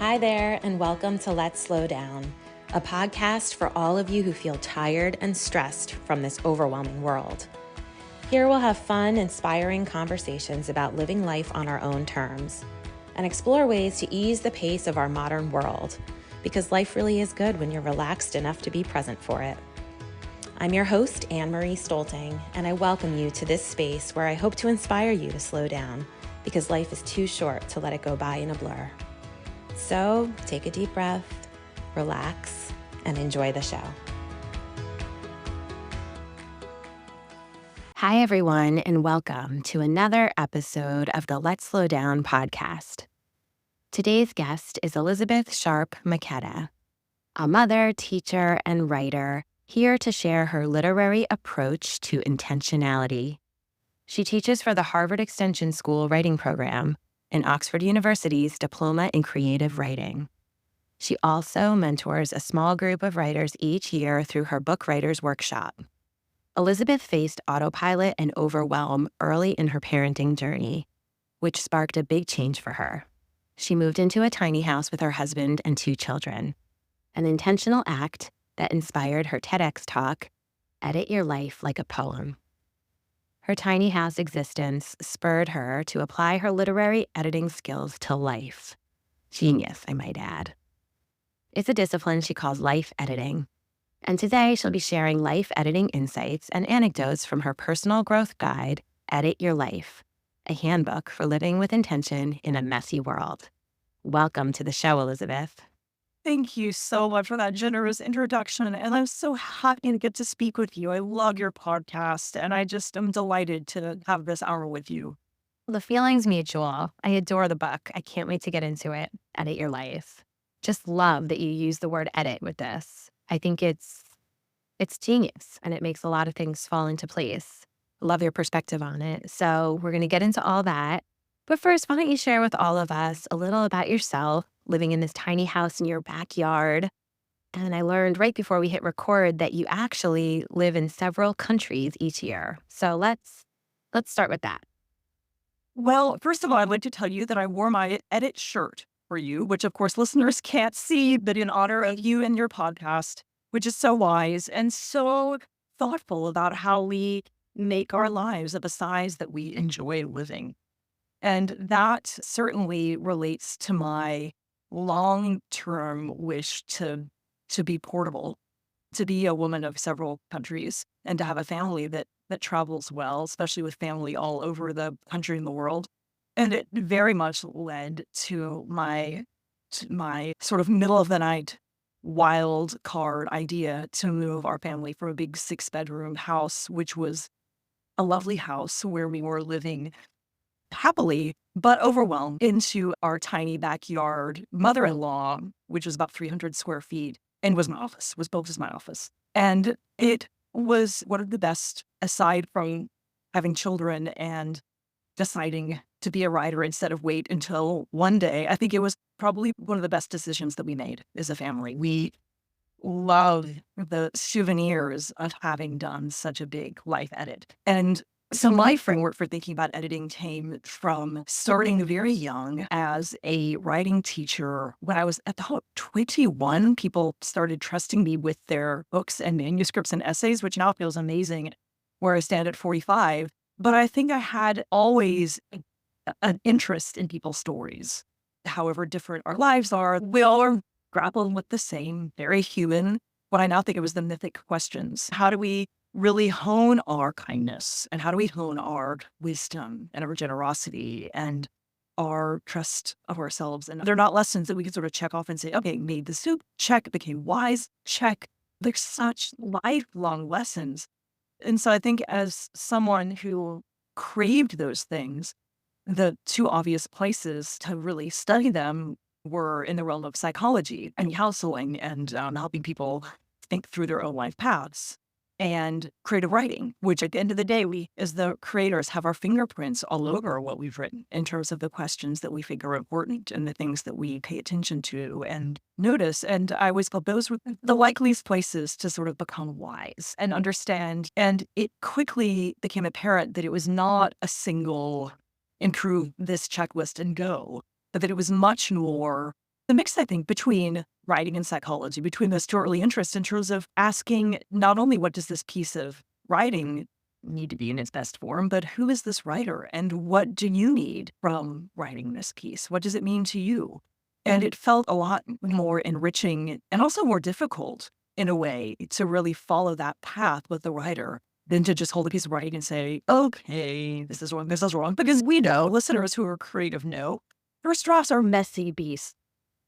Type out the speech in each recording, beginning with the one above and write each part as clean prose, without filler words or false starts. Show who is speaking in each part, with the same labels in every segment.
Speaker 1: Hi there, and welcome to Let's Slow Down, a podcast for all of you who feel tired and stressed from this overwhelming world. Here we'll have fun, inspiring conversations about living life on our own terms and explore ways to ease the pace of our modern world, because life really is good when you're relaxed enough to be present for it. I'm your host, Annemarie Stolting, and I welcome you to this space where I hope to inspire you to slow down, because life is too short to let it go by in a blur. So take a deep breath, relax, and enjoy the show. Hi, everyone, and welcome to another episode of the Let's Slow Down podcast. Today's guest is Elisabeth Sharp McKetta, a mother, teacher, and writer here to share her literary approach to intentionality. She teaches for the Harvard Extension School writing program and Oxford University's Diploma in Creative Writing. She also mentors a small group of writers each year through her Book Writers Workshop. Elisabeth faced autopilot and overwhelm early in her parenting journey, which sparked a big change for her. She moved into a tiny house with her husband and 2 children, an intentional act that inspired her TEDx talk, Edit Your Life Like a Poem. Her tiny house existence spurred her to apply her literary editing skills to life. Genius, I might add. It's a discipline she calls life editing. And today she'll be sharing life editing insights and anecdotes from her personal growth guide, Edit Your Life, a handbook for living with intention in a messy world. Welcome to the show, Elisabeth.
Speaker 2: Thank you so much for that generous introduction. And I'm so happy to get to speak with you. I love your podcast, and I just am delighted to have this hour with you.
Speaker 1: The feeling's mutual. I adore the book. I can't wait to get into it. Edit Your Life. Just love that you use the word edit with this. I think it's genius, and it makes a lot of things fall into place. Love your perspective on it. So we're going to get into all that. But first, why don't you share with all of us a little about yourself, living in this tiny house in your backyard. And I learned right before we hit record that you actually live in several countries each year. So let's start with that.
Speaker 2: Well, first of all, I'd like to tell you that I wore my edit shirt for you, which of course listeners can't see, but in honor of you and your podcast, which is so wise and so thoughtful about how we make our lives of a size that we enjoy living. And that certainly relates to my long-term wish to be portable, to be a woman of several countries, and to have a family that travels well, especially with family all over the country and the world. And it very much led to my sort of middle of the night wild card idea to move our family from a big 6-bedroom house, which was a lovely house where we were living happily, but overwhelmed, into our tiny backyard mother-in-law, which was about 300 square feet, and was my office, was built as my office. And it was one of the best, aside from having children and deciding to be a writer instead of wait until one day. I think it was probably one of the best decisions that we made as a family. We love the souvenirs of having done such a big life edit. And so my framework for thinking about editing came from starting very young as a writing teacher. When I was at the 21, people started trusting me with their books and manuscripts and essays, which now feels amazing where I stand at 45. But I think I had always an interest in people's stories. However different our lives are, we all are grappling with the same, very human, what I now think of as the mythic questions. How do we really hone our kindness, and how do we hone our wisdom and our generosity and our trust of ourselves? And they're not lessons that we can sort of check off and say, okay, made the soup, check, became wise, check. They're such lifelong lessons. And so I think as someone who craved those things, the 2 obvious places to really study them were in the realm of psychology and counseling and helping people think through their own life paths, and creative writing, which at the end of the day, we as the creators have our fingerprints all over what we've written in terms of the questions that we think are important and the things that we pay attention to and notice. And I always felt those were the likeliest places to sort of become wise and understand. And it quickly became apparent that it was not a single improve this checklist and go, but that it was much more the mix, I think, between writing and psychology, between those two early interests in terms of asking not only what does this piece of writing need to be in its best form, but who is this writer and what do you need from writing this piece? What does it mean to you? And it felt a lot more enriching and also more difficult in a way to really follow that path with the writer than to just hold a piece of writing and say, okay, this is wrong, this is wrong. Because we know, listeners who are creative know, first drafts are messy beasts.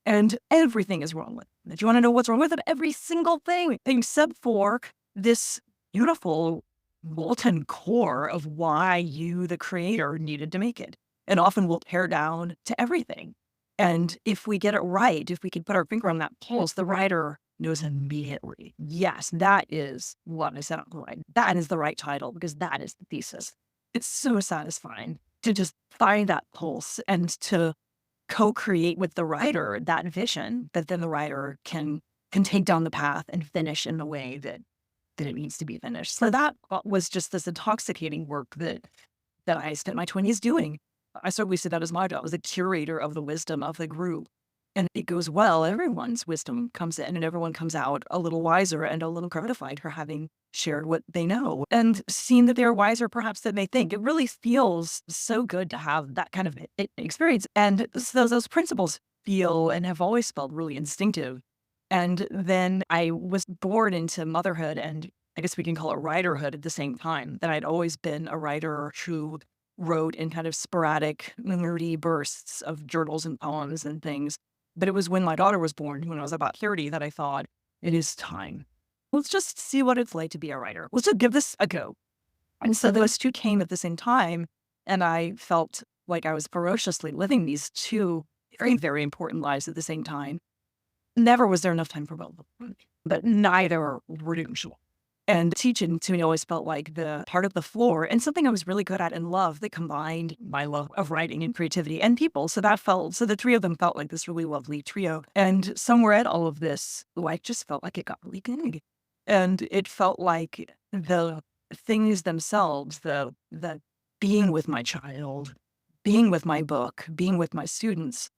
Speaker 2: And everything is wrong with it. If you want to know what's wrong with it, every single thing, except for this beautiful molten core of why you, the creator, needed to make it. And often we'll pare down to everything. And if we get it right, if we can put our finger on that pulse, the writer knows immediately, yes, that is what I said on the right. That is the right title because that is the thesis. It's so satisfying to just find that pulse and to co-create with the writer that vision that then the writer can take down the path and finish in the way that it needs to be finished. So that was just this intoxicating work that I spent my 20s doing. I certainly see that as my job as a curator of the wisdom of the group. And it goes well, everyone's wisdom comes in and everyone comes out a little wiser and a little gratified for having shared what they know and seen that they're wiser perhaps than they think. It really feels so good to have that kind of experience. And so those principles feel and have always felt really instinctive. And then I was born into motherhood and I guess we can call it writerhood at the same time, that I'd always been a writer who wrote in kind of sporadic, nerdy bursts of journals and poems and things. But it was when my daughter was born, when I was about 30, that I thought, it is time. Let's just see what it's like to be a writer. Let's just give this a go. And so those two came at the same time. And I felt like I was ferociously living these two very, very important lives at the same time. Never was there enough time for both of them, but neither were usual. And teaching to me always felt like the part of the floor and something I was really good at and loved that combined my love of writing and creativity and people. So the three of them felt like this really lovely trio. And somewhere at all of this, life just felt like it got really big. And it felt like the things themselves, the being with my child, being with my book, being with my students,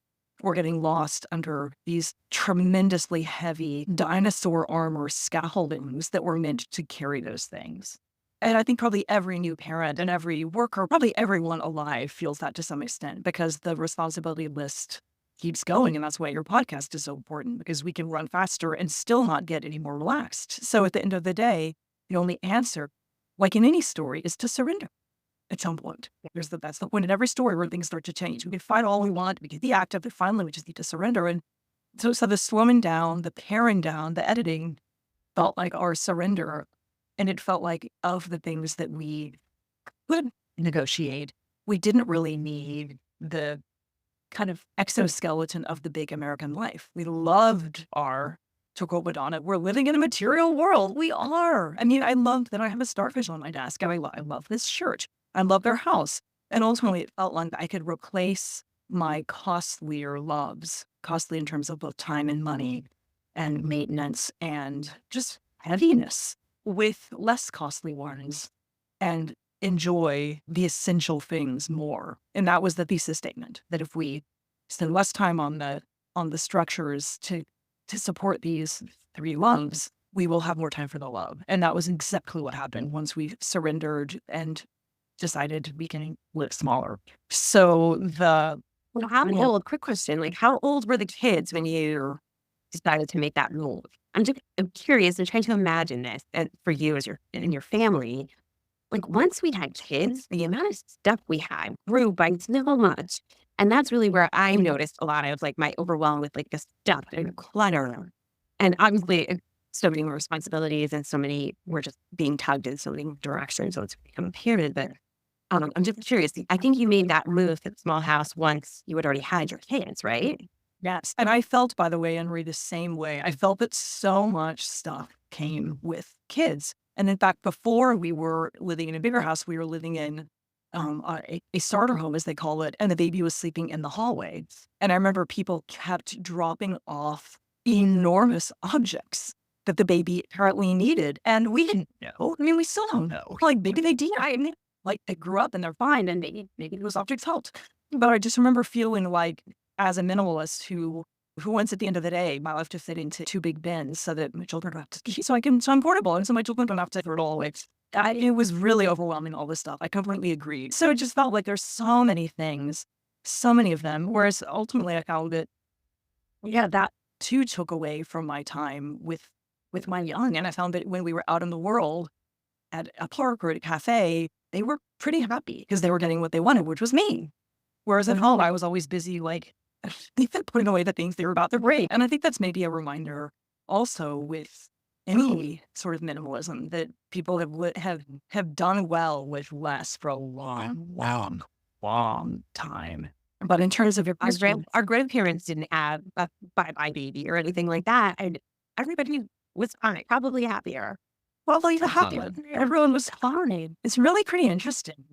Speaker 2: were getting lost under these tremendously heavy dinosaur armor scaffoldings that were meant to carry those things. And I think probably every new parent and every worker, probably everyone alive feels that to some extent because the responsibility list keeps going. And that's why your podcast is so important because we can run faster and still not get any more relaxed. So at the end of the day, the only answer, like in any story, is to surrender. At some point, that's the point in every story where things start to change. We can fight all we want, we can be active, but finally we just need to surrender. And so the slowing down, the paring down, the editing felt like our surrender. And it felt like of the things that we could negotiate, we didn't really need the kind of exoskeleton of the big American life. We loved our, to quote Madonna, we're living in a material world. We are. I mean, I love that I have a starfish on my desk. I love this shirt. I love their house. And ultimately, it felt like I could replace my costlier loves, costly in terms of both time and money and maintenance and just heaviness, with less costly ones and enjoy the essential things more. And that was the thesis statement, that if we spend less time on the structures to support these three loves, we will have more time for the love. And that was exactly what happened once we surrendered and decided we can live smaller. So
Speaker 1: Well, quick question, like how old were the kids when you decided to make that move? I'm curious and trying to imagine this and for you as your family. Like once we had kids, the amount of stuff we had grew by so much. And that's really where I noticed a lot of like my overwhelm with like the stuff and clutter. And obviously so many more responsibilities and so many, we're just being tugged in so many directions. So it's become apparent. But I'm just curious. I think you made that move to the small house once you had already had your kids, right?
Speaker 2: yes. And I felt, by the way, Annemarie, the same way. I felt that so much stuff came with kids. And in fact, before we were living in a bigger house, we were living in a starter home, as they call it, and the baby was sleeping in the hallway. And I remember people kept dropping off enormous objects that the baby apparently needed. And we didn't know. I mean, we still don't know. Like, maybe they did. I mean, like, they grew up and they're fine, and maybe those objects helped. But I just remember feeling like, as a minimalist who who wants at the end of the day my life to fit into 2 big bins so that my children don't have to so I'm portable and so my children don't have to throw it all away. It was really overwhelming, all this stuff. I completely agree. So it just felt like there's so many things, so many of them, whereas ultimately I found that, yeah, that too took away from my time with my young, and I found that when we were out in the world at a park or at a cafe, they were pretty happy because they were getting what they wanted, which was me. Whereas at home, I was always busy, like, putting away the things they were about to break. And I think that's maybe a reminder also with any sort of minimalism that people have done well with less for a long time. But in terms of your question,
Speaker 1: Our grandparents didn't have a bye-bye baby or anything like that, and everybody was fine, probably happier.
Speaker 2: well, even happier. Everyone was fine. It's really pretty interesting.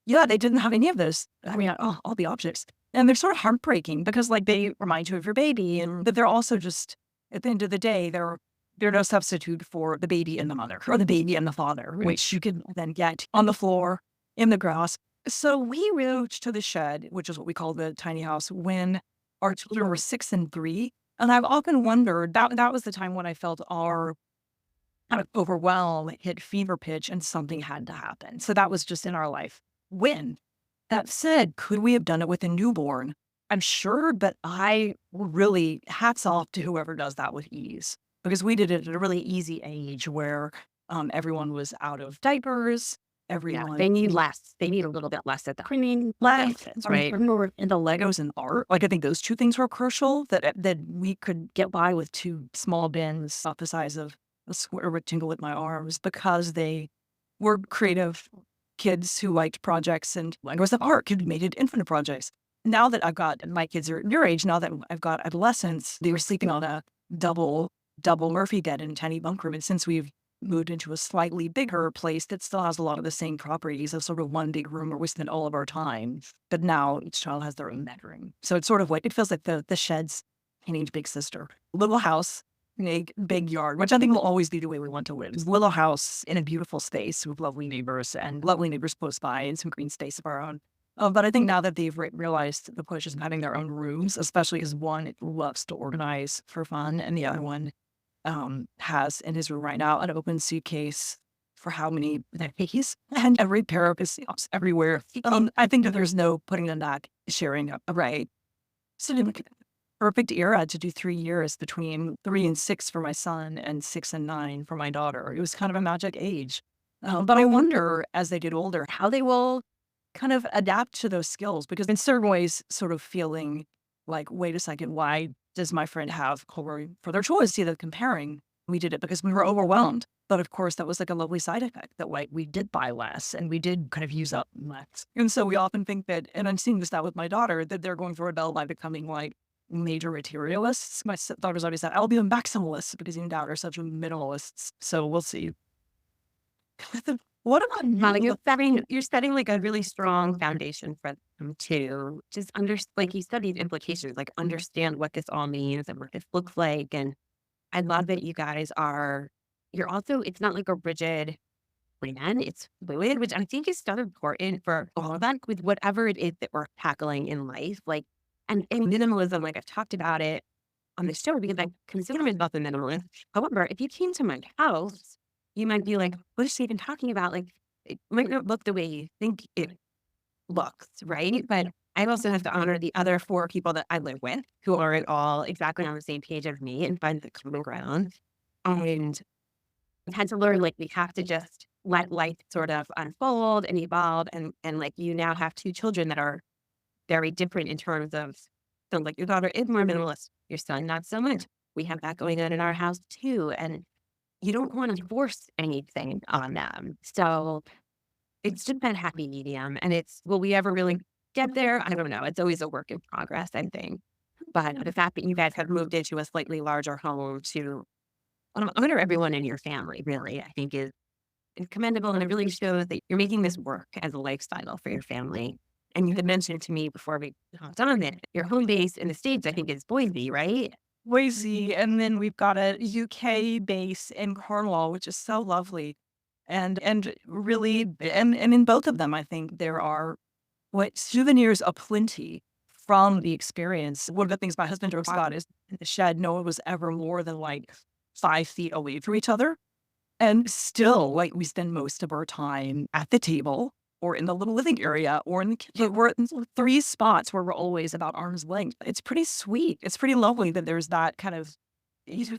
Speaker 2: Yeah, they didn't have any of those. I mean, all the objects. And they're sort of heartbreaking because, like, they remind you of your baby, but they're also just, at the end of the day, they're no substitute for the baby and the mother, or the baby and the father, which you can then get on the floor, in the grass. So we moved to the shed, which is what we call the tiny house, when our children were 6 and 3. And I've often wondered, that was the time when I felt our kind of overwhelm hit fever pitch and something had to happen. So that was just in our life. When that said, could we have done it with a newborn? I'm sure, but I really, hats off to whoever does that with ease, because we did it at a really easy age where everyone was out of diapers.
Speaker 1: Yeah,
Speaker 2: Everyone
Speaker 1: they need less. They need a little bit less at the
Speaker 2: cleaning left,
Speaker 1: right?
Speaker 2: remember in the Legos and art. Like, I think those two things were crucial, that we could get by with 2 small bins about the size of a square rectangle with my arms, because they were creative kids who liked projects and Legos of art, who made it infinite projects. Now that I've got, my kids are your age, now that I've got adolescents, they were sleeping on a double Murphy bed in a tiny bunk room. And since we've moved into a slightly bigger place that still has a lot of the same properties of sort of one big room where we spend all of our time, but now each child has their own bedroom. So it's sort of like, it feels like the shed's teenage big sister. Little house, big yard, which I think will always be the way we want to live. It's a little house in a beautiful space with lovely neighbors close by and some green space of our own. But I think now that they've realized the push is having their own rooms, especially because one loves to organize for fun, and the other one has in his room right now an open suitcase for how many days and every pair of his socks everywhere. I think that there's no putting them back, sharing a right. So perfect era to do 3 years between 3 and 6 for my son and 6 and 9 for my daughter. It was kind of a magic age. But I wonder, as they get older, how they will kind of adapt to those skills, because in certain ways, sort of feeling like, wait a second, why does my friend have Colbury for their choice? See, that comparing, we did it because we were overwhelmed. But of course, that was like a lovely side effect, that like we did buy less and we did kind of use up less. And so we often think that, and I'm seeing this now with my daughter, that they're going to rebel by becoming like major materialists. My daughter's already said, I'll be a maximalist, because you and dad are such minimalists. So we'll see. What about
Speaker 1: Molly,
Speaker 2: you?
Speaker 1: you're setting like a really strong foundation for them to just like you studied implications, like understand what this all means and what this looks like. And I love that you guys you're also, it's not like a rigid plan, it's fluid, which I think is so important for all of that with whatever it is that we're tackling in life. Like, and minimalism, like I've talked about it on the show because I consider myself a minimalist. However, if you came to my house, you might be like, what is she even talking about? Like, it might not look the way you think it looks, right? But I also have to honor the other 4 people that I live with who aren't all exactly on the same page as me and find the common ground. And I've had to learn, like, we have to just let life sort of unfold and evolve. And like, you now have 2 children that are very different in terms of, so like your daughter is more minimalist, your son not so much. We have that going on in our house too. And you don't want to force anything on them. So it's just that happy medium. And will we ever really get there? I don't know. It's always a work in progress, I think. But the fact that you guys have moved into a slightly larger home to honor everyone in your family, really, I think is commendable. And it really shows that you're making this work as a lifestyle for your family. And you had mentioned to me before we hopped on that your home base in the States, I think, is Boise, right?
Speaker 2: Boise, and then we've got a UK base in Cornwall, which is so lovely. And really, and in both of them, I think there are souvenirs aplenty from the experience. One of the things my husband jokes about is in the shed, no one was ever more than like 5 feet away from each other. And still, like, we spend most of our time at the table or in the little living area or in the kitchen. We're in 3 spots where we're always about arm's length. It's pretty sweet. It's pretty lovely that there's that kind of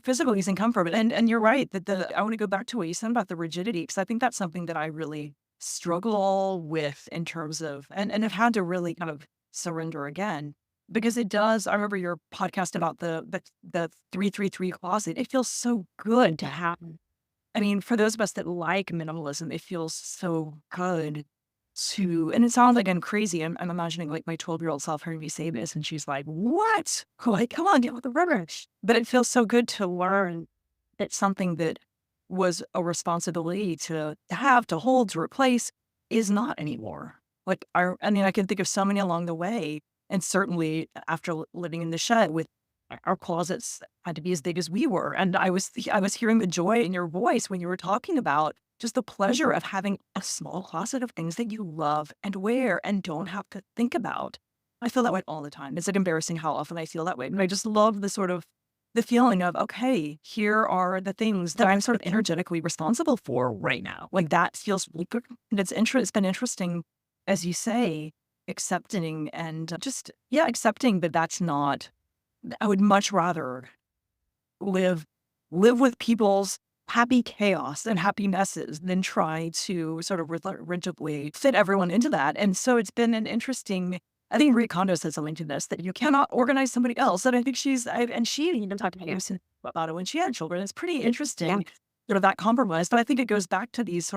Speaker 2: physical ease and comfort. And you're right that I want to go back to what you said about the rigidity, because I think that's something that I really struggle with in terms of, and have had to really kind of surrender again. Because it does. I remember your podcast about the 333 closet. It feels so good to have. I mean, for those of us that like minimalism, it feels so good to, and it sounds like I'm crazy. I'm imagining like my 12-year-old self hearing me say this, and she's like, what? Like, come on, deal with the rubbish. But it feels so good to learn that something that was a responsibility to have, to hold, to replace is not anymore. Like, I mean, I can think of so many along the way. And certainly after living in the shed with our closets had to be as big as we were. And I was hearing the joy in your voice when you were talking about just the pleasure of having a small closet of things that you love and wear and don't have to think about. I feel that way all the time. It's like embarrassing how often I feel that way. But I just love the sort of the feeling of, okay, here are the things that I'm sort of energetically responsible for right now. Like that feels really good. And it's been interesting, as you say, accepting and just, yeah, accepting that that's not, I would much rather live with people's happy chaos and happy messes than try to sort of rigidly fit everyone into that. And so it's been an interesting, I think Marie Kondo said something to this, that you cannot organize somebody else. And I think and she even talked about it when she had children. It's pretty interesting, sort of that compromise. But I think it goes back to these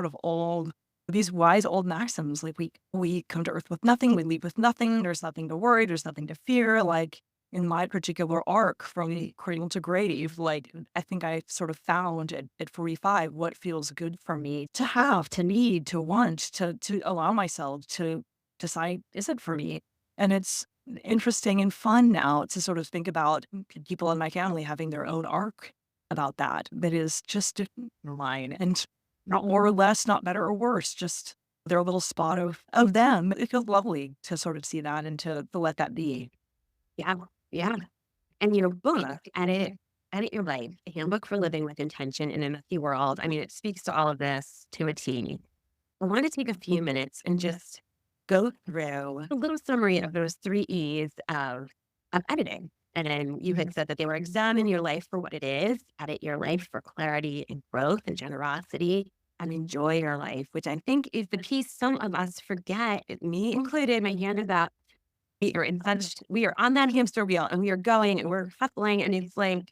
Speaker 2: wise old maxims. Like we come to earth with nothing, we leave with nothing. There's nothing to worry. There's nothing to fear. Like, in my particular arc from cradle to grave, like I think I sort of found at 45 what feels good for me to have, to need, to want, to allow myself to decide, is it for me? And it's interesting and fun now to sort of think about people in my family having their own arc about that is just mine, and not more or less, not better or worse, just their little spot of them. It feels lovely to sort of see that and to let that be.
Speaker 1: Yeah. Yeah. And your book, Edit Your Life, a handbook for living with intention in a messy world. I mean, it speaks to all of this to a T. I want to take a few minutes and just go through a little summary of those 3 E's of editing. And then you had said that they were examine your life for what it is, edit your life for clarity and growth and generosity, and enjoy your life, which I think is the piece some of us forget, me included. My hand is up. We are on that hamster wheel and we are going and we're hustling, and it's like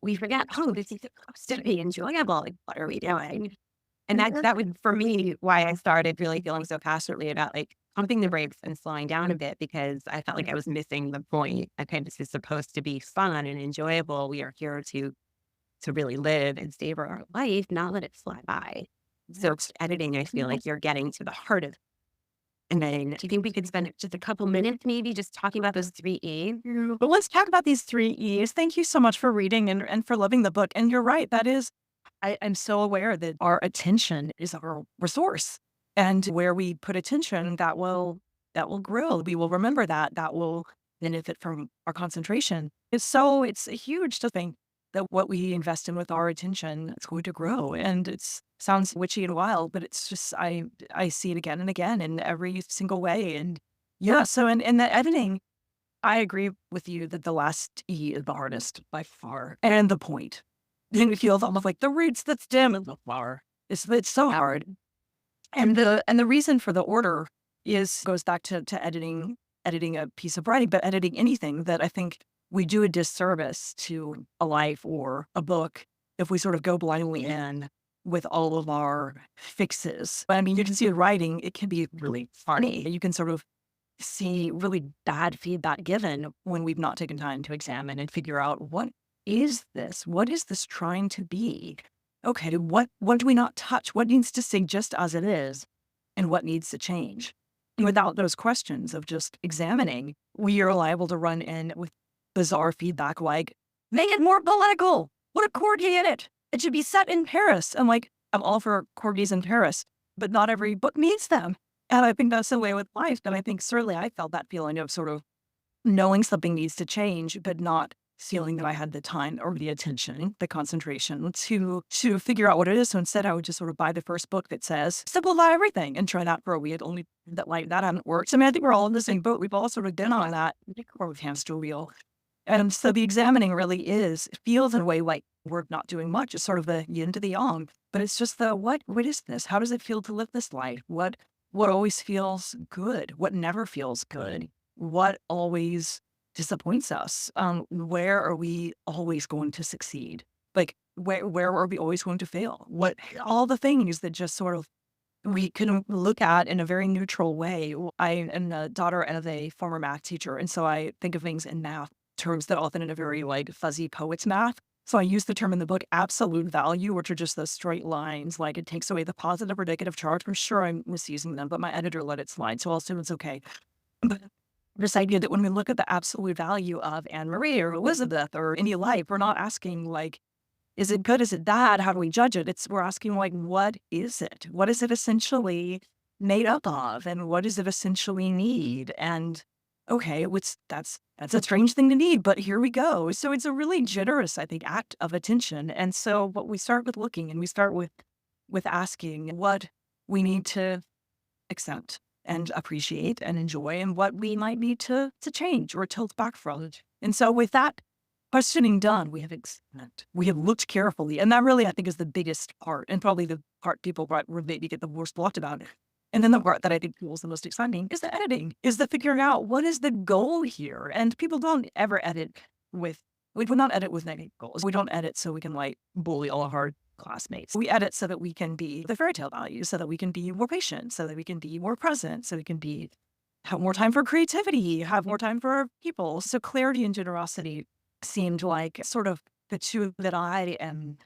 Speaker 1: we forget, oh, this is supposed to be enjoyable. Like, what are we doing? And that was for me why I started really feeling so passionately about like pumping the brakes and slowing down a bit, because I felt like I was missing the point. Okay, this is supposed to be fun and enjoyable. We are here to really live and savor our life, not let it fly by. So editing, I feel like you're getting to the heart of. And then do you think we could spend just a couple minutes maybe just talking about those 3 E's?
Speaker 2: But let's talk about these 3 E's. Thank you so much for reading and for loving the book. And you're right. That is, I'm so aware that our attention is our resource. And where we put attention, that will grow. We will remember that will benefit from our concentration. It's huge to think that what we invest in with our attention is going to grow. And it sounds witchy and wild, but it's just, I see it again and again in every single way. And yeah, so in the editing, I agree with you that the last E is the hardest by far. And the point. And it feels almost like the roots that stem in the flower. It's so hard. And the reason for the order goes back to editing a piece of writing, but editing anything, that I think we do a disservice to a life or a book if we sort of go blindly in with all of our fixes. I mean, you can see with writing, it can be really funny. You can sort of see really bad feedback given when we've not taken time to examine and figure out, what is this? What is this trying to be? Okay, what do we not touch? What needs to stay just as it is? And what needs to change? Without those questions of just examining, we are liable to run in with bizarre feedback like, make it more political. Put a corgi in it. It should be set in Paris. I'm like, I'm all for corgis in Paris, but not every book needs them. And I think that's the way with life. And I think certainly I felt that feeling of sort of knowing something needs to change, but not feeling that I had the time or the attention, the concentration to figure out what it is. So instead, I would just sort of buy the first book that says simplify everything and try that for a week. Only that like that hadn't worked. I mean, I think we're all in the same boat. We've all sort of been on that hamster wheel. And so the examining really is, it feels in a way like we're not doing much. It's sort of the yin to the yang, but it's just the what is this? How does it feel to live this life? What always feels good? What never feels good? What always disappoints us? Where are we always going to succeed? Like where are we always going to fail? What all the things that just sort of we can look at in a very neutral way. I am the daughter of a former math teacher, and so I think of things in math terms that often in a very like fuzzy poet's math. So I use the term in the book absolute value, which are just those straight lines. Like it takes away the positive or negative charge. I'm sure I'm misusing them, but my editor let it slide, so I'll assume it's okay. But this idea that when we look at the absolute value of Annemarie or Elisabeth or any life, we're not asking like, is it good? Is it bad? How do we judge it? We're asking like, what is it? What is it essentially made up of? And what does it essentially need? And okay, that's a strange thing to need, but here we go. So it's a really generous, I think, act of attention. And so what we start with looking and we start with asking what we need to accept and appreciate and enjoy and what we might need to change or tilt back from. And so with that questioning done, we have examined, we have looked carefully. And that really, I think, is the biggest part and probably the part people maybe get the worst blocked about. And then the part that I think feels the most exciting is the editing, is the figuring out what is the goal here. And people don't ever edit we do not edit with negative goals. We don't edit so we can like bully all of our classmates. We edit so that we can be the fairy tale values, so that we can be more patient, so that we can be more present, so we can have more time for creativity, have more time for our people. So clarity and generosity seemed like sort of the two that I am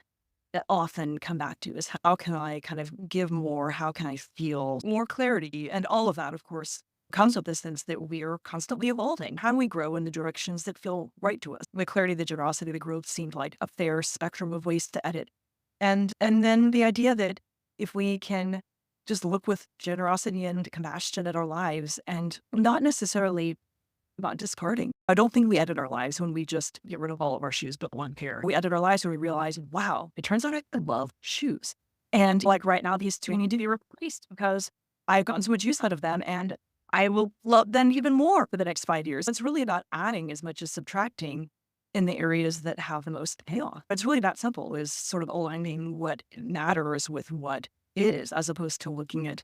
Speaker 2: that often come back to is how can I kind of give more? How can I feel more clarity? And all of that, of course, comes with the sense that we're constantly evolving. How do we grow in the directions that feel right to us? The clarity, the generosity, the growth seemed like a fair spectrum of ways to edit. And then the idea that if we can just look with generosity and compassion at our lives and not necessarily about discarding. I don't think we edit our lives when we just get rid of all of our shoes but one pair. We edit our lives when we realize, wow, it turns out I love shoes. And like right now, these two need to be replaced because I've gotten so much use out of them and I will love them even more for the next 5 years. It's really about adding as much as subtracting in the areas that have the most payoff. It's really that simple, is sort of aligning what matters with what is, as opposed to looking at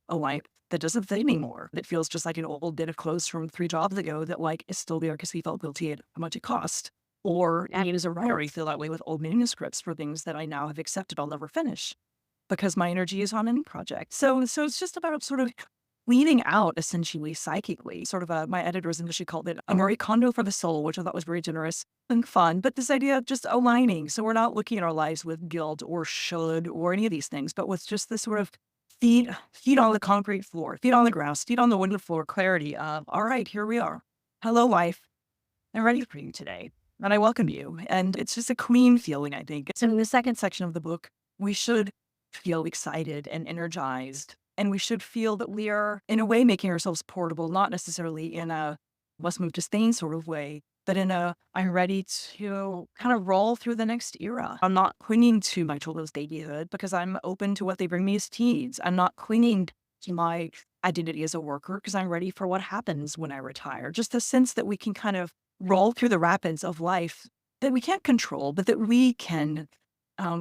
Speaker 2: a life that doesn't fit anymore, that feels just like an old bit of clothes from 3 jobs ago that like is still there because we felt guilty at how much it cost. Or as a writer, I feel that way with old manuscripts for things that I now have accepted I'll never finish because my energy is on any project. So it's just about sort of weeding out essentially psychically, sort of my editors initially called it a Marie Kondo for the soul, which I thought was very generous and fun. But this idea of just aligning. So we're not looking at our lives with guilt or should or any of these things, but with just this sort of feet on the concrete floor, feet on the grass, feet on the wooden floor, clarity of, all right, here we are. Hello, life. I'm ready for you today. And I welcome you. And it's just a clean feeling, I think. So in the second section of the book, we should feel excited and energized. And we should feel that we are, in a way, making ourselves portable, not necessarily in a let's move to Spain sort of way, but in a I'm ready to kind of roll through the next era. I'm not clinging to my children's babyhood because I'm open to what they bring me as teens. I'm not clinging to my identity as a worker because I'm ready for what happens when I retire. Just a sense that we can kind of roll through the rapids of life that we can't control, but that we can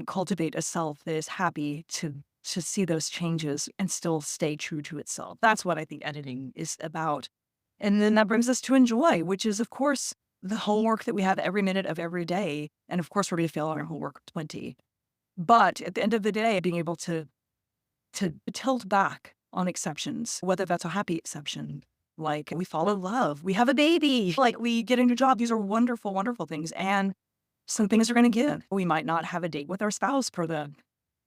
Speaker 2: cultivate a self that is happy to see those changes and still stay true to itself. That's what I think editing is about. And then that brings us to enjoy, which is, of course, the homework that we have every minute of every day. And of course, we're going to fail on our homework 20. But at the end of the day, being able to tilt back on exceptions, whether that's a happy exception, like we fall in love, we have a baby, like we get a new job. These are wonderful, wonderful things. And some things are going to give. We might not have a date with our spouse for the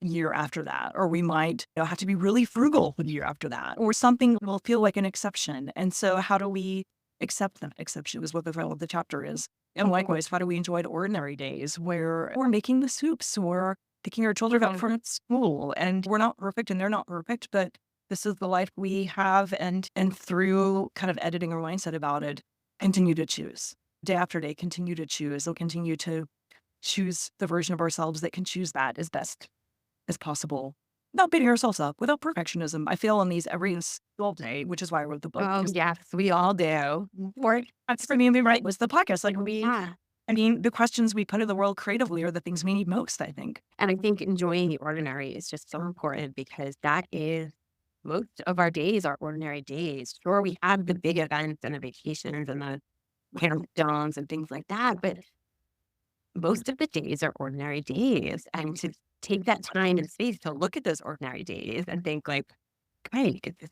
Speaker 2: year after that, or we might have to be really frugal the year after that, or something will feel like an exception. And so how do we accept that exception is what the title of the chapter is. And likewise, how do we enjoy the ordinary days where we're making the soups or picking our children up from school and we're not perfect and they're not perfect, but this is the life we have. And through kind of editing our mindset about it, continue to choose. Day after day, continue to choose. They'll continue to choose the version of ourselves that can choose that as best as possible, not beating ourselves up, without perfectionism. I fail on these every single day, which is why I wrote the book.
Speaker 1: Oh, yes, we all do.
Speaker 2: Or that's for me, right, was the podcast. Like
Speaker 1: Yeah.
Speaker 2: I mean, the questions we put in the world creatively are the things we need most, I think.
Speaker 1: And I think enjoying the ordinary is just so important because that is most of our days are ordinary days. Sure, we have the big events and the vacations and the countdowns and things like that, but most of the days are ordinary days. And to take that time and space to look at those ordinary days and think like, great, is this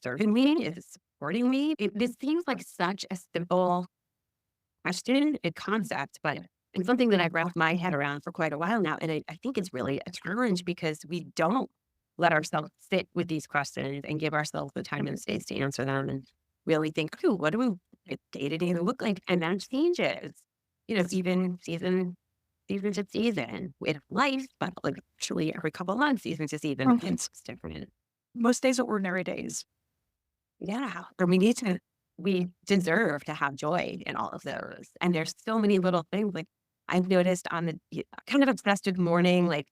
Speaker 1: serving me? Is it supporting me? This seems like such a simple question and concept, but it's something that I've wrapped my head around for quite a while now. And I think it's really a challenge because we don't let ourselves sit with these questions and give ourselves the time and space to answer them and really think, ooh, what do we day to day look like? And that changes, even season to season with life, but like actually every couple of months, season to season,
Speaker 2: Mhm.
Speaker 1: it's different.
Speaker 2: Most days are ordinary days.
Speaker 1: Yeah. And we deserve to have joy in all of those. And there's so many little things like I've noticed kind of obsessed with morning, like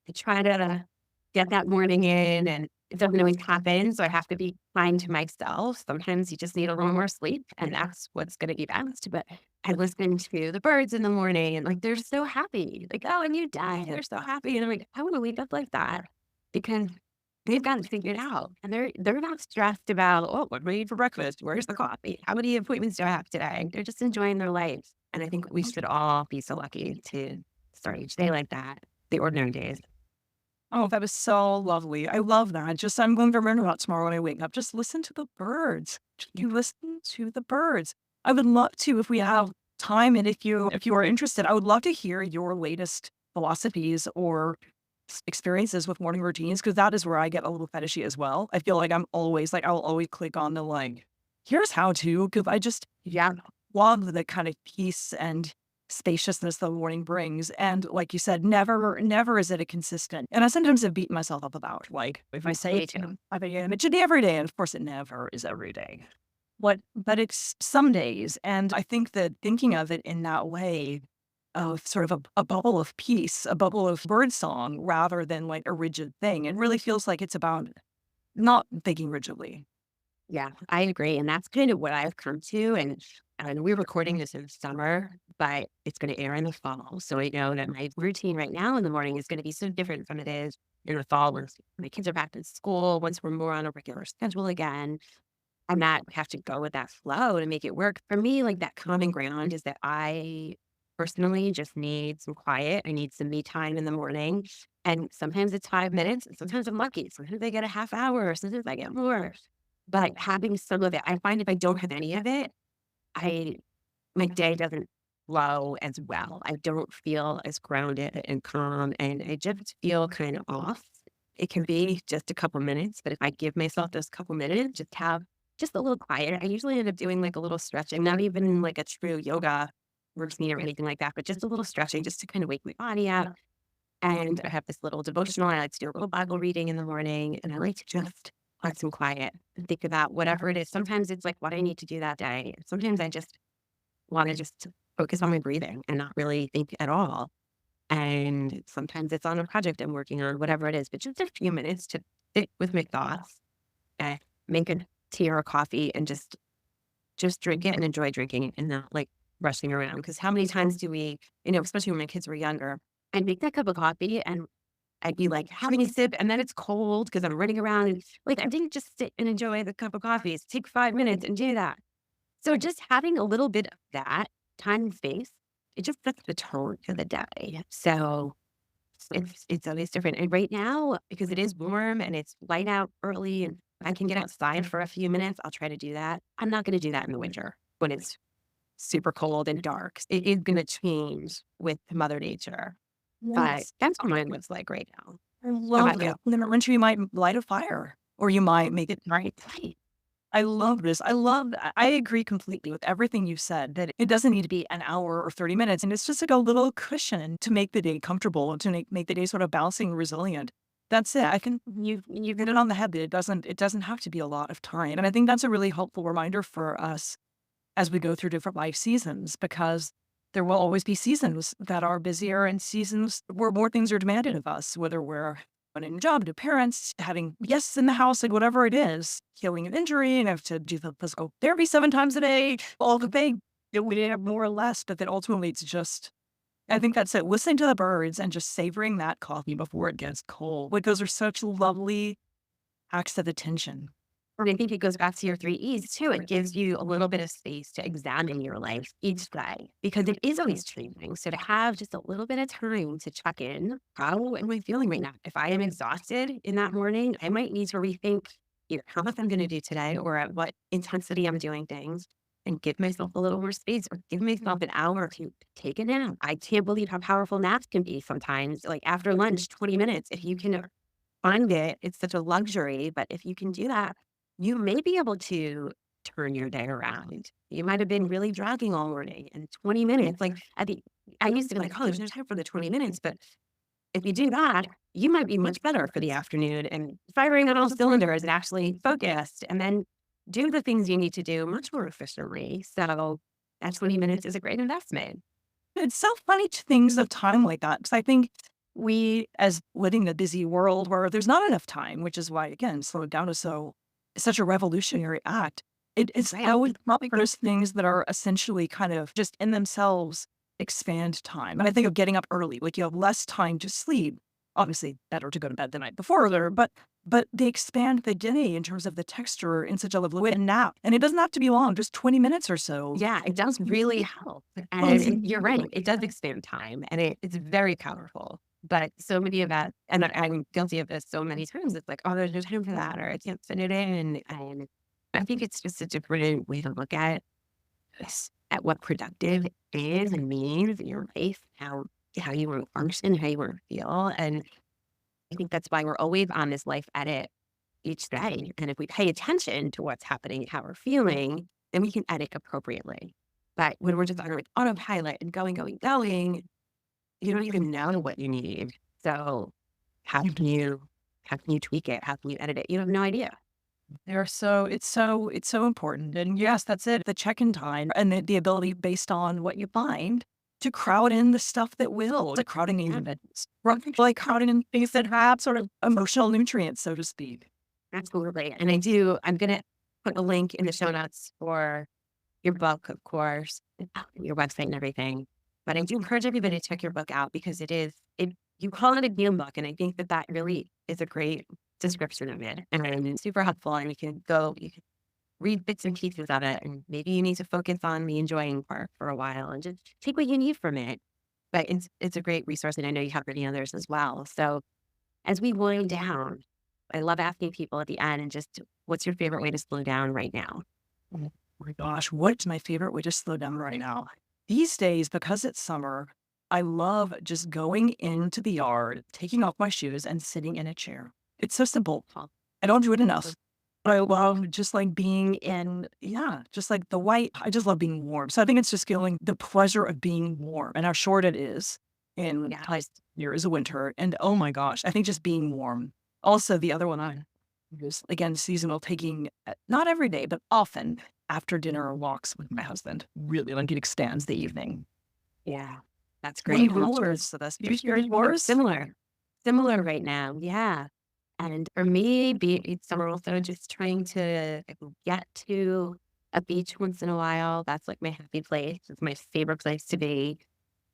Speaker 1: I try to get that morning in and it doesn't always happen. So I have to be kind to myself. Sometimes you just need a little more sleep and that's what's going to be best. But I listen to the birds in the morning and like they're so happy. Like, oh, a new day. They're so happy. And I'm like, I want to wake up like that because they've got it figured out, and they're not stressed about, "Oh, what do we eat for breakfast? Where's the coffee? How many appointments do I have today?" They're just enjoying their life, and I think we should all be so lucky to start each day like that, the ordinary days.
Speaker 2: Oh, that was so lovely. I love that. Just I'm going to remember that tomorrow when I wake up. Just listen to the birds. You listen to the birds. I would love to, if we have time and if you are interested, I would love to hear your latest philosophies or experiences with morning routines, because that is where I get a little fetishy as well. I feel like I'm always like I'll always click on the like, here's how to, because I just
Speaker 1: Yeah.
Speaker 2: love the kind of peace and spaciousness the morning brings. And like you said, never is it a consistent. And I sometimes have beaten myself up about like if I say
Speaker 1: Me
Speaker 2: it's
Speaker 1: too.
Speaker 2: 5 a.m., it should be every day. And of course it never is every day. But it's some days. And I think that thinking of it in that way, of sort of a bubble of peace, a bubble of birdsong rather than like a rigid thing. It really feels like it's about not thinking rigidly.
Speaker 1: Yeah, I agree, and that's kind of what I've come to, and we're recording this in summer, but it's gonna air in the fall, so I know that my routine right now in the morning is gonna be so different from it is in the fall when my kids are back in school, once we're more on a regular schedule again. And that we have to go with that flow to make it work. For me, like that common ground is that I personally just need some quiet. I need some me time in the morning. And sometimes it's 5 minutes, and sometimes I'm lucky. Sometimes I get a half hour, sometimes I get more. But having some of it, I find if I don't have any of it, I my day doesn't flow as well. I don't feel as grounded and calm, and I just feel kind of off. It can be just a couple minutes, but if I give myself those couple minutes, just have just a little quiet. I usually end up doing like a little stretching, not even like a true yoga routine or anything like that, but just a little stretching just to kind of wake my body up. And I have this little devotional. I like to do a little Bible reading in the morning, and I like to just have some quiet and think about whatever it is. Sometimes it's like what I need to do that day. Sometimes I just want to just focus on my breathing and not really think at all. And sometimes it's on a project I'm working on, whatever it is, but just a few minutes to sit with my thoughts, uh, make a tea or a coffee and just drink it and enjoy drinking it and not like rushing around. Because how many times do we, especially when my kids were younger, I'd make that cup of coffee and I'd be like having a sip and then it's cold because I'm running around and like I didn't just sit and enjoy the cup of coffee. It's take 5 minutes and do that. So just having a little bit of that time and space, it just sets the tone for the day. So it's always different. And right now, because it is warm and it's light out early and I can get outside for a few minutes, I'll try to do that. I'm not going to do that in the winter when it's super cold and dark. It is going to change with Mother Nature. But
Speaker 2: Yes.
Speaker 1: that's what mine looks like right now.
Speaker 2: I
Speaker 1: How
Speaker 2: love
Speaker 1: about you?
Speaker 2: that. And then eventually you might light a fire or you might make it
Speaker 1: Right.
Speaker 2: I love this. I agree completely with everything you said that it doesn't need to be an hour or 30 minutes. And it's just like a little cushion to make the day comfortable and to make the day sort of bouncing resilient. That's it. I think you hit it on the head that it doesn't have to be a lot of time. And I think that's a really helpful reminder for us as we go through different life seasons, because there will always be seasons that are busier and seasons where more things are demanded of us, whether we're a new job, new parents, having guests in the house, like whatever it is, healing an injury, and have to do the physical therapy 7 times a day, all the things that we have more or less, but then ultimately it's just, I think that's it. Listening to the birds and just savoring that coffee before it gets cold. Like those are such lovely acts of attention.
Speaker 1: And I think it goes back to your 3 E's too. It gives you a little bit of space to examine your life each day because it is always changing. So to have just a little bit of time to check in, how am I feeling right now? If I am exhausted in that morning, I might need to rethink either how much I'm going to do today or at what intensity I'm doing things and give myself a little more space or give myself an hour to take a nap. I can't believe how powerful naps can be sometimes. Like after lunch, 20 minutes, if you can find it, it's such a luxury. But if you can do that, you may be able to turn your day around. You might have been really dragging all morning and 20 minutes. Like I used to be like, oh, there's no time for the 20 minutes. But if you do that, you might be much better for the afternoon and firing on all cylinders and actually focused and then do the things you need to do much more efficiently. So that 20 minutes is a great investment.
Speaker 2: It's so funny to things of time like that, because I think we, as living in a busy world where there's not enough time, which is why, again, slowing down is such a revolutionary act. It's always probably those things that are essentially kind of just in themselves expand time. And I think of getting up early, like you have less time to sleep. Obviously, better to go to bed the night before there, but they expand the day in terms of the texture in such a lovely way. And nap, and it doesn't have to be long, just 20 minutes or so.
Speaker 1: Yeah, it does really help. And you're right, it does expand time and it's very powerful. But so many of that, and I'm guilty of this so many times, it's like, oh, there's no time for that, or I can't fit it in. And I think it's just a different way to look at this, at what productive is and means in your life, how you want to function, how you want to feel. And I think that's why we're always on this life edit each day. And if we pay attention to what's happening, how we're feeling, then we can edit appropriately. But when we're just on like autopilot and going, you don't even know what you need. So how can you tweak it? How can you edit it? You have no idea.
Speaker 2: It's so important. And yes, that's it. The check-in time and the ability based on what you find to crowd in the stuff that will, like crowding in events, like crowding in things that have sort of emotional nutrients, so to speak.
Speaker 1: Absolutely. And I'm going to put a link in the show notes for your book, of course, your website and everything. But I do encourage everybody to check your book out because you call it a game book. And I think that really is a great description of it and it's super helpful. And you can read bits and pieces of it. And maybe you need to focus on the enjoying part for a while and just take what you need from it. But it's a great resource. And I know you have many others as well. So as we wind down, I love asking people at the end and just what's your favorite way to slow down right now?
Speaker 2: Oh my gosh, what's my favorite way to slow down right now? These days, because it's summer, I love just going into the yard, taking off my shoes and sitting in a chair. It's so simple. I don't do it enough. But I love just like being in, just like the white. I just love being warm. So I think it's just feeling the pleasure of being warm and how short it is in years of winter. And oh my gosh, I think just being warm. Also, the other one I just, again, seasonal, taking not every day, but often after dinner walks with my husband. Really, like it extends the evening.
Speaker 1: Yeah, that's great.
Speaker 2: So that's yours.
Speaker 1: Similar right now. Yeah. And for me, it's summer also just trying to get to a beach once in a while. That's like my happy place. It's my favorite place to be.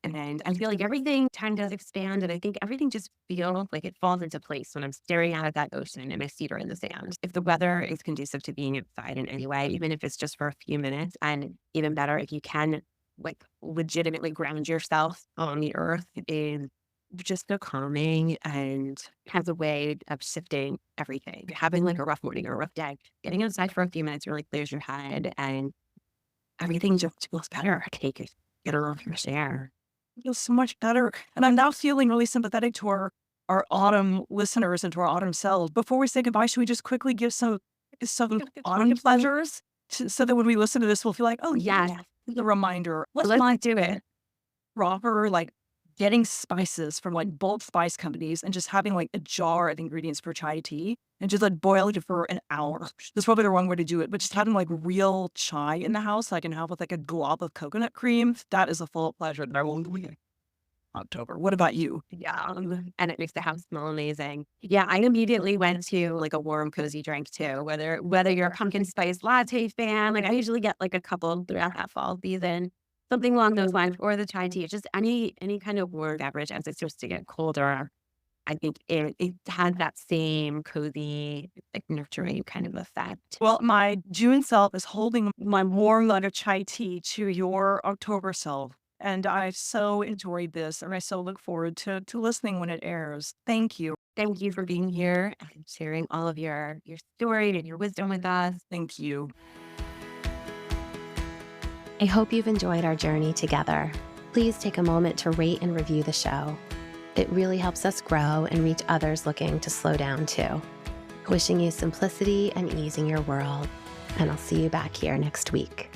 Speaker 1: And I feel like everything time does expand. And I think everything just feels like it falls into place when I'm staring out at that ocean and my feet are in the sand. If the weather is conducive to being outside in any way, even if it's just for a few minutes, and even better, if you can like legitimately ground yourself on the earth in just so calming and has a way of shifting everything. Having like a rough morning or a rough day, getting outside for a few minutes really clears your head and everything just feels better. Get a little fresh air.
Speaker 2: Feels so much better. And I'm now feeling really sympathetic to our autumn listeners and to our autumn selves. Before we say goodbye, should we just quickly give some autumn pleasures so that when we listen to this, we'll feel like, oh, yeah, the reminder. Let's not do it. Proper, like getting spices from like bulk spice companies and just having like a jar of ingredients for chai tea and just like boiling it for an hour. That's probably the wrong way to do it, but just having like real chai in the house I can have with like a glob of coconut cream, that is a full pleasure that I will do in October. What about you?
Speaker 1: Yeah. And it makes the house smell amazing. Yeah, I immediately went to like a warm, cozy drink too. Whether you're a pumpkin spice latte fan, like I usually get like a couple throughout that fall season, something along those lines, or the chai tea. Just any kind of warm beverage as it starts to get colder. I think it has that same cozy, like nurturing kind of effect.
Speaker 2: Well, my June self is holding my warm mug of chai tea to your October self. And I so enjoyed this, and I so look forward to listening when it airs. Thank you.
Speaker 1: Thank you for being here and sharing all of your story and your wisdom with us.
Speaker 2: Thank you.
Speaker 1: I hope you've enjoyed our journey together. Please take a moment to rate and review the show. It really helps us grow and reach others looking to slow down too. Wishing you simplicity and ease in your world, and I'll see you back here next week.